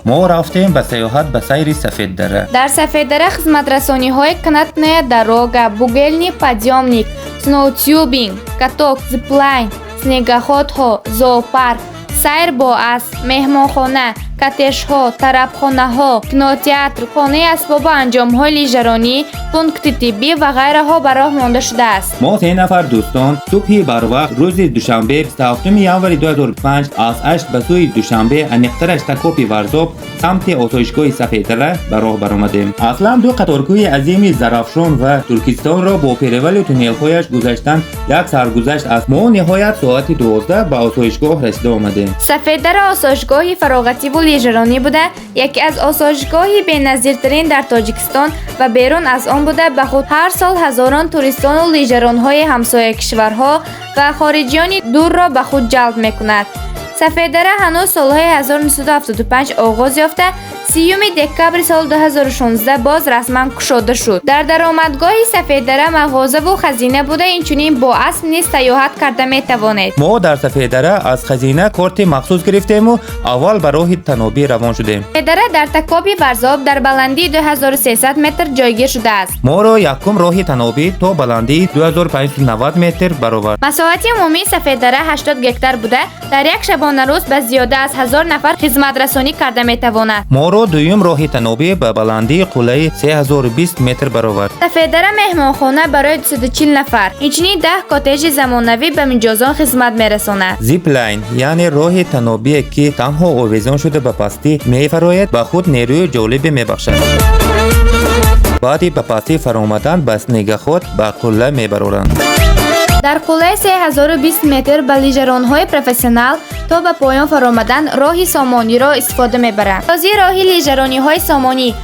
ما رفتیم به سیاحت به سیر سفیددره. در سفیددره خدمترسانی‌های канатная дорога, бугельный подъемник, сноутюбинг, каток, зиплайн, снегоходҳо, зоопарк, сайр бо асп, меҳмонхона, кортежҳо, тарабхонаҳо, кинотеатр, хонаи асбобу анҷомҳои лижаронӣ, пункти тиббӣ ва ғайраҳо ба роҳ монда шудааст. ما 3 نفر دوستان صبح بروقت روز دوشنبه 27 январи 2005 از 8 به سوی دوشنبه انیقترش تکوپی ورزاب سمت آسایشگاه سفیددره به راه برآمدیم. اصلا دو قطارگوی عظیم زرافشان و ترکستان را با پیرول تونل‌هایش گذشتن یک سرگذشت است. ما نهایت ساعت 12 به آسایشگاه رسیده آمدیم. سفیددره آسایشگاهی فراغتی و لیژرانی بوده، یکی از آسایشگاهی بی‌نظیرترین در تاجیکستان و بیرون از آن بوده. به خود هر سال هزاران توریستان و لیژران‌های همسایه کشورها و خارجیان دور را به خود جلب می‌کند. سفیددره هنوز سالهای 1975 آغاز یافته، 30 دکبر سال 2016 باز رسما گشوده شد. در درآمدگاه سفیددره مغازه و خزینه بوده، اینچنین با اسب نیز سیاحت کرده میتوانید. ما در سفیددره از خزینه کارت مخصوص گرفتیم و اول به راه تنابی روان شدیم. سفیددره در تکابی ورزاب در بلندی 2300 متر جایگیر شده است. ما را یکم راه تنابی تا بلندی 2590 متر برآورد. مساحت عمومی سفیددره 80 گکتار بوده. در یک شبانه روز به زیاده از 1000 نفر خدمت رسانی کرده میتواند. ما را دویم راه تنابی به بلندی قله 3020 متر برآورد. سفیددره مهمانخانه برای 240 نفر، اینچنین 10 کاتج زمانوی به مجازان خدمت میرساند. زیپ لاین یعنی راه تنابی که تنها آویزان شده به پستی میفراید به خود نیروی جالبی میبخشد. بعدی به پستی فرآمدن به سنگخود به قله میبرند. در قله 3020 متر به لیژران‌های پروفسیونال تا به پایان فرآمدن راه سامانی را استفاده می‌برند. تازه راه لیژرانی‌های سامانی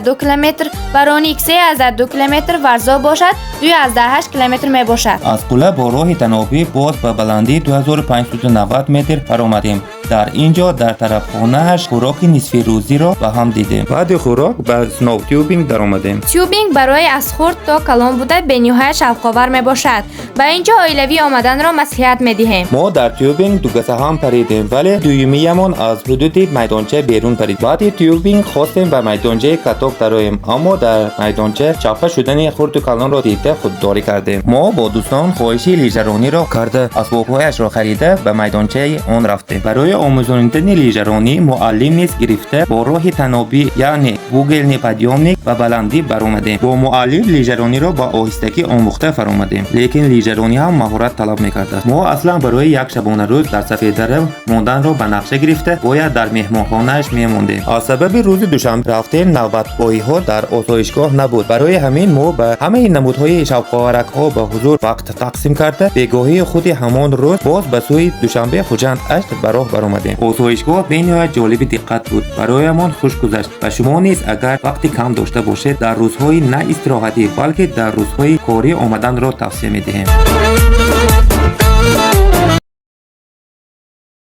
7.2 کیلومتر و رانیک 3.2 کیلومتر ورزا باشد، 2.8 کیلومتر میباشد. از قله با راه تنابی باز به بلندی 2590 متر فرآمدیم. در اینجا در طرف خانه‌اش خوراک نصف روزی را به هم دیدیم. بعد خوراک به سنو تیوبینگ در آمدیم. تیوبینگ برای از خرد تا کلان بوده به نهایت شوق‌آور میباشد. به اینجا عائلوی آمدن را مصلحت میدهیم. ما در تیوبینگ دو گسه هم پریدیم، ولی دومیمان از حدود میدانچه بیرون پرید. بعد تیوبینگ خواستیم به میدانچه کتاک درآییم، اما در میدانچه چپه شدن خرد و کلان را دیده خودداری کردیم. ما با دوستان خواهشی لیژرانی را کرده اسباب‌هایش را خریده به میدانچه آن رفتیم. برای آموزاندن لیژرانی معلم نیز گرفته با راه تنابی یعنی بوگلنی پدیامنیک و بلندی برآمدیم. با معلم لیژرانی را با آهستگی آموخته فرآمدیم، لیکن لیژرانی هم مهارت طلب می‌کرد. ما اصلا برای یک شبانه روز در سفیددره ماندن را به نقشه گرفته باید در مهمانخانه‌اش می‌ماندیم. از سبب روز دوشنبه رفتن نوبتگاهی‌ها در آسایشگاه نبود، برای همین ما به همه نمودهای شوق‌آورک‌ها به حضور وقت تقسیم کرده بیگاهی خود همان روز باز به سوی دوشنبه خوجند اشت به راه برآمدیم. آسایشگاه بین‌نهایت جالب دقت بود، برایمان خوش گذشت و شما نیز اگر وقتی کم داشته باشید در روزهای نه استراحتی بلکه در روزهای کاری آمدن را توصیه می‌دهیم.